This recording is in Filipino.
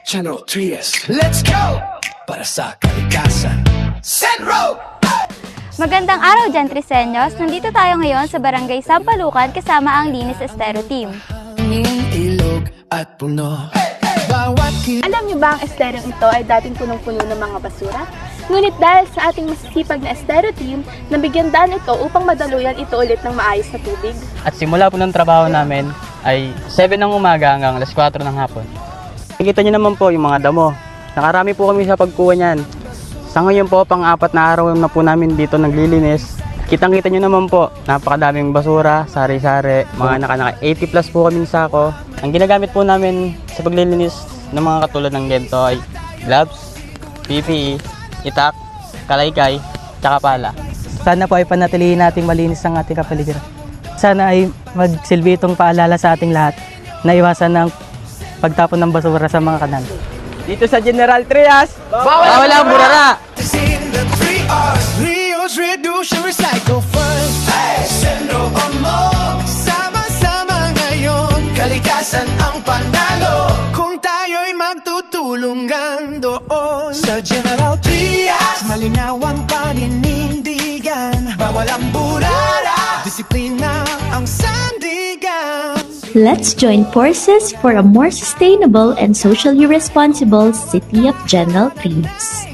Channel Trias. Let's go! Para sa kalikasan. Senro! Magandang araw dyan, Trisenyos. Nandito tayo ngayon sa Barangay Sampalucan kasama ang Linis Estero Team. Ilog at puno. Alam niyo ba ang esterong ito ay dating punong-puno ng mga basura? Ngunit dahil sa ating masisipag na estero team, nabigyan daan ito upang madaluyan ito ulit ng maayos na tubig. At simula po ng trabaho namin ay 7 ng umaga hanggang alas 4 ng hapon. Nakikita niyo naman po yung mga damo. Nakarami po kami sa pagkuha niyan. Sa ngayon po, pang-4 na araw na po namin dito naglilinis. Kitang-kita niyo naman po, napakadaming basura, sari-sari, mga naka 80 plus po kami sako. Ang ginagamit po namin sa paglilinis ng mga katulad ng ganito ay gloves, PPE, itak, kalaykay, tsaka pala. Sana po ay panatilihin nating malinis ang ating kapaligiran. Sana ay magsilbi itong paalala sa ating lahat na iwasan ng pagtapon ng basura sa mga kanal. Dito sa General Trias, bawal ang burara! In the 3R's, Rios reduce and recycle first. Hey, Senro o more. Sama-sama ngayon, kalikasan ang panalo. Kung tayo'y magtutulungan doon sa General Trias, malinaw ang paninindigan. Bawal ang burara, disiplina ang sandigan. Let's join forces for a more sustainable and socially responsible City of General Trias.